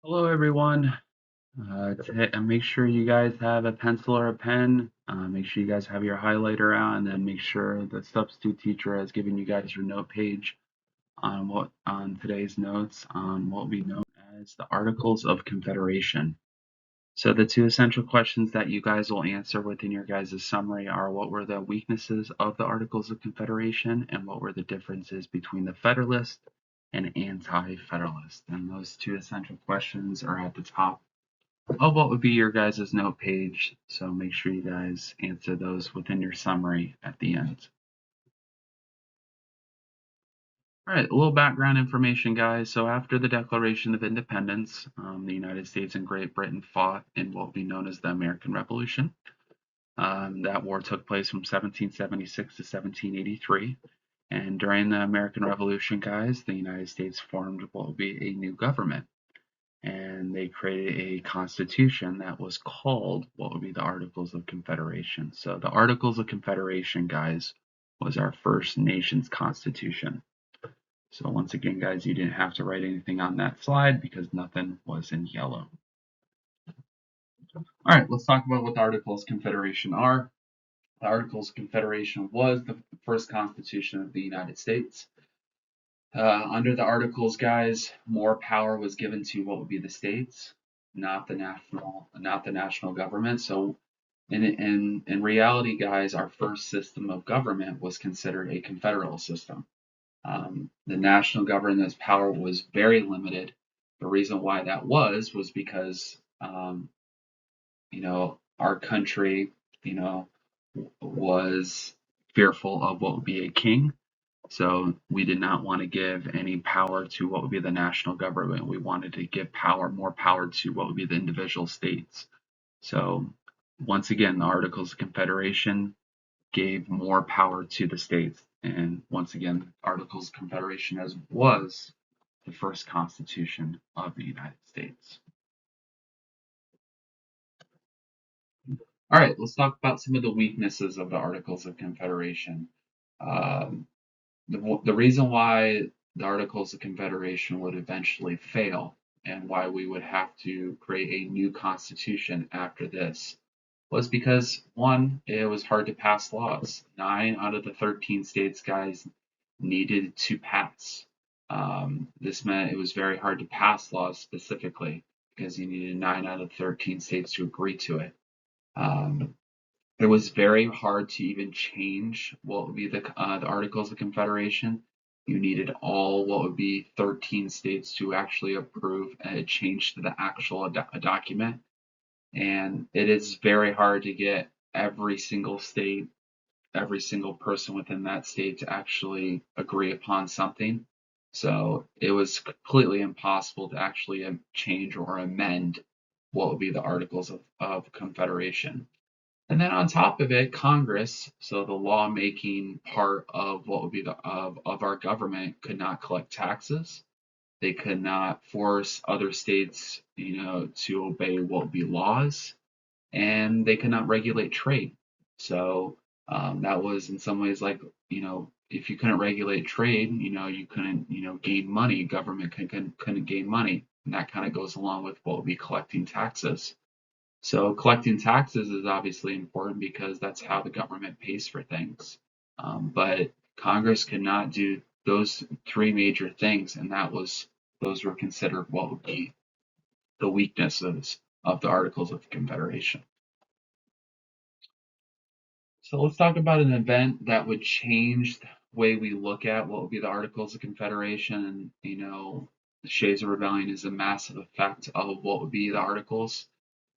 Hello, everyone. Make sure you guys have a pencil or a pen. Make sure you guys have your highlighter out, and then make sure the substitute teacher has given you guys your note page on today's notes on what we know as the Articles of Confederation. So the two essential questions that you guys will answer within your guys' summary are what were the weaknesses of the Articles of Confederation and what were the differences between the Federalist and Anti-Federalist. And those two essential questions are at the top of what would be your guys' note page. So make sure you guys answer those within your summary at the end. All right, a little background information, guys. So after the Declaration of Independence, the United States and Great Britain fought in what would be known as the American Revolution. That war took place from 1776 to 1783. And during the American Revolution, guys, the United States formed what would be a new government. And they created a constitution that was called what would be the Articles of Confederation. So the Articles of Confederation, guys, was our first nation's constitution. So once again, guys, you didn't have to write anything on that slide because nothing was in yellow. All right, let's talk about what the Articles of Confederation are. The Articles of Confederation was the first constitution of the United States. Under the Articles, guys, more power was given to what would be the states, not the national government. So in reality, guys, our first system of government was considered a confederal system. The national government's power was very limited. The reason why that was because our country, was fearful of what would be a king. So we did not want to give any power to what would be the national government. We wanted to give more power to what would be the individual states. So once again, the Articles of Confederation gave more power to the states. And once again, Articles of Confederation was the first constitution of the United States. All right, let's talk about some of the weaknesses of the Articles of Confederation. Um, the reason why the Articles of Confederation would eventually fail and why we would have to create a new constitution after this was because, one, it was hard to pass laws. 9 out of the 13 states, guys, needed to pass. This meant it was very hard to pass laws specifically because you needed 9 out of 13 states to agree to it. Um, it was very hard to even change what would be the Articles of Confederation. You needed all what would be 13 states to actually approve a change to the actual document. And it is very hard to get every single state, every single person within that state to actually agree upon something. So it was completely impossible to actually change or amend what would be the Articles of Confederation. And then on top of it, Congress, so the lawmaking part of what would be of our government, could not collect taxes. They could not force other states, to obey what would be laws, and they could not regulate trade. So that was in some ways like, if you couldn't regulate trade, you couldn't, gain money. Government couldn't gain money, and that kind of goes along with what would be collecting taxes. So collecting taxes is obviously important because that's how the government pays for things. But Congress could not do those three major things, and those were considered what would be the weaknesses of the Articles of Confederation. So let's talk about an event that would change the way we look at what would be the Articles of Confederation. And, the Shays Rebellion is a massive effect of what would be the Articles.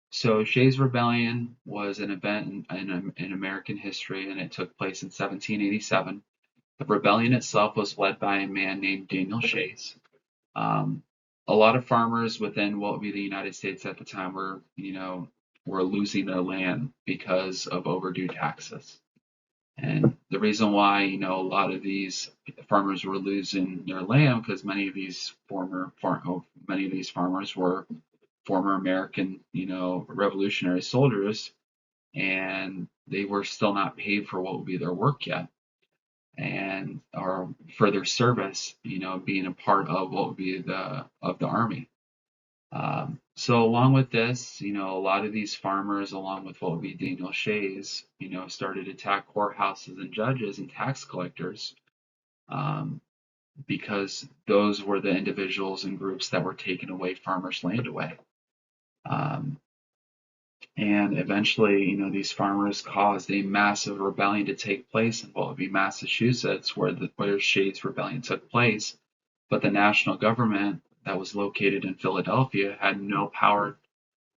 So Shays Rebellion was an event in American history, and it took place in 1787. The rebellion itself was led by a man named Daniel Shays. Um, a lot of farmers within what would be the United States at the time were losing their land because of overdue taxes. And the reason why, a lot of these farmers were losing their land because many of these farmers were former American, revolutionary soldiers, and they were still not paid for what would be their work yet, and or for their service, being a part of what would be the army. So along with this, a lot of these farmers, along with what would be Daniel Shays, started to attack courthouses and judges and tax collectors, um, because those were the individuals and groups that were taking away farmers' land away. Um, and eventually, these farmers caused a massive rebellion to take place in what would be Massachusetts, where Shays' rebellion took place. But the national government that was located in Philadelphia had no power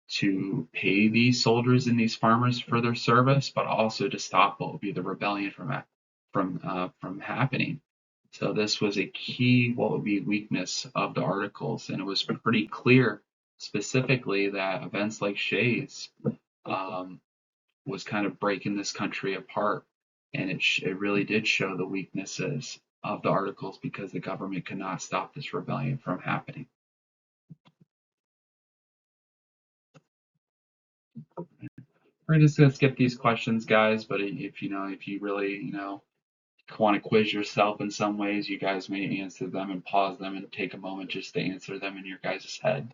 to pay these soldiers and these farmers for their service, but also to stop what would be the rebellion from happening. So this was a key what would be weakness of the articles, and it was pretty clear specifically that events like Shays um, was kind of breaking this country apart, and it really did show the weaknesses of the articles because the government could not stop this rebellion from happening. We're just gonna skip these questions, guys. But if you really, want to quiz yourself in some ways, you guys may answer them and pause them and take a moment just to answer them in your guys' head.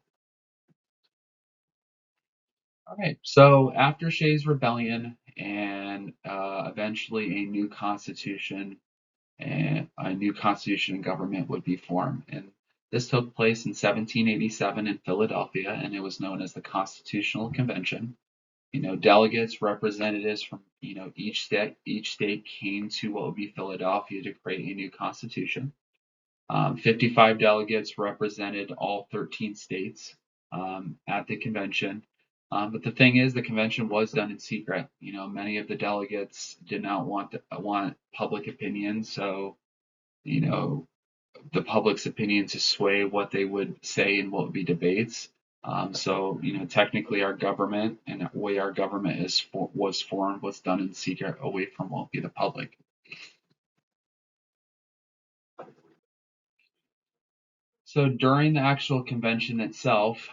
All right. So after Shays' rebellion and eventually a new constitution and government would be formed, and this took place in 1787 in Philadelphia, and it was known as the Constitutional Convention. Delegates, representatives from each state came to what would be Philadelphia to create a new constitution. 55 delegates represented all 13 states at the convention. But the thing is, the convention was done in secret. Many of the delegates did not want public opinion, so you know the public's opinion to sway what they would say in what would be debates. So technically, our government and the way our government was formed was done in secret, away from what would be the public. So during the actual convention itself,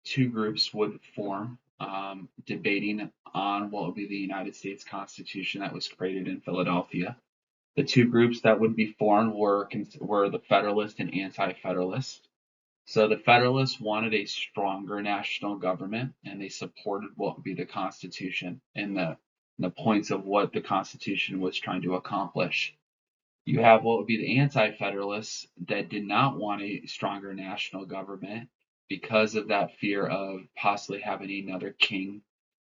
two groups would form, debating on what would be the United States Constitution that was created in Philadelphia. The two groups that would be formed were the Federalist and Anti-Federalist. So the Federalists wanted a stronger national government, and they supported what would be the Constitution and the points of what the Constitution was trying to accomplish. You have what would be the anti-federalists that did not want a stronger national government because of that fear of possibly having another king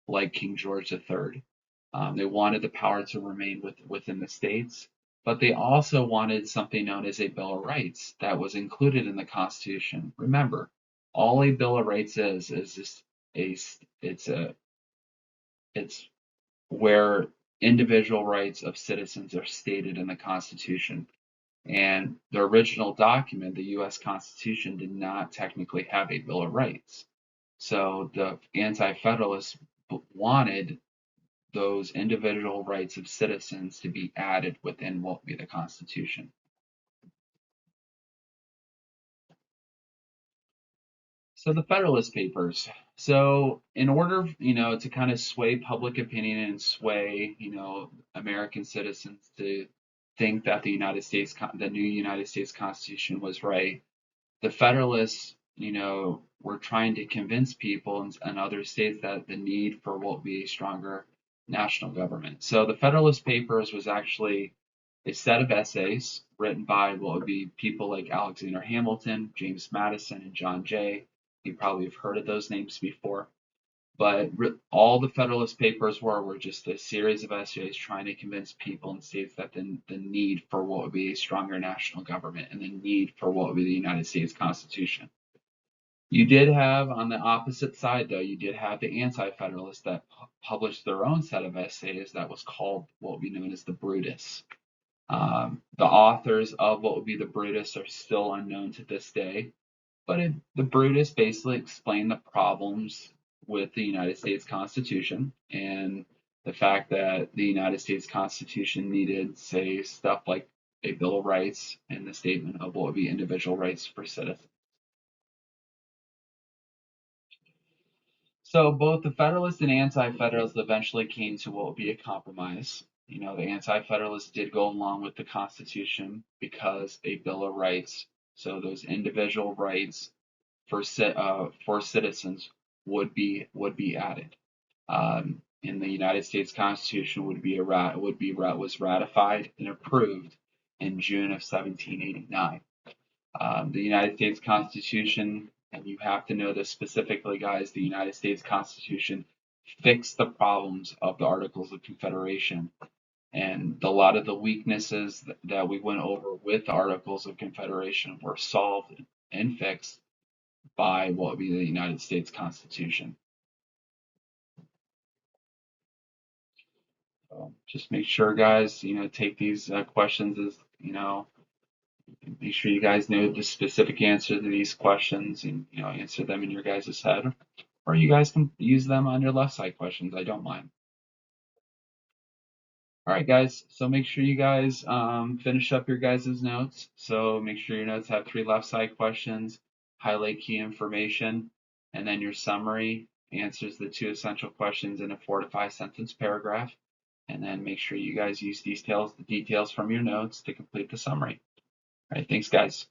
like King George III. They wanted the power to remain within the states, but they also wanted something known as a Bill of Rights that was included in the Constitution. Remember, all a Bill of Rights is just a it's where individual rights of citizens are stated in the Constitution. And the original document, the US Constitution, did not technically have a Bill of Rights. So the Anti Federalists wanted those individual rights of citizens to be added within what would be the Constitution. So the Federalist Papers. So in order, to kind of sway public opinion and sway, American citizens to think that the new United States Constitution was right, the Federalists, were trying to convince people in other states that the need for what would be a stronger national government. So the Federalist Papers was actually a set of essays written by what would be people like Alexander Hamilton, James Madison, and John Jay. You probably have heard of those names before. But all the Federalist Papers were just a series of essays trying to convince people in states that the need for what would be a stronger national government and the need for what would be the United States Constitution. You did have, on the opposite side, though, you did have the Anti-Federalists that published their own set of essays that was called what would be known as the Brutus. The authors of what would be the Brutus are still unknown to this day, but the Brutus basically explained the problems with the United States Constitution and the fact that the United States Constitution needed, say, stuff like a Bill of Rights and the statement of what would be individual rights for citizens. So both the Federalists and Anti-Federalists eventually came to what would be a compromise. The Anti-Federalists did go along with the Constitution because a Bill of Rights, so those individual rights for citizens would be added. In the United States Constitution was ratified and approved in June of 1789. The United States Constitution, and you have to know this specifically, guys, the United States Constitution fixed the problems of the Articles of Confederation. And a lot of the weaknesses that we went over with the Articles of Confederation were solved and fixed by what would be the United States Constitution. So just make sure, guys, take these questions as, make sure you guys know the specific answer to these questions and, answer them in your guys' head. Or you guys can use them on your left side questions. I don't mind. All right, guys. So make sure you guys finish up your guys' notes. So make sure your notes have 3 left side questions, highlight key information, and then your summary answers the 2 essential questions in a 4 to 5 sentence paragraph. And then make sure you guys use the details from your notes to complete the summary. All right, thanks, guys.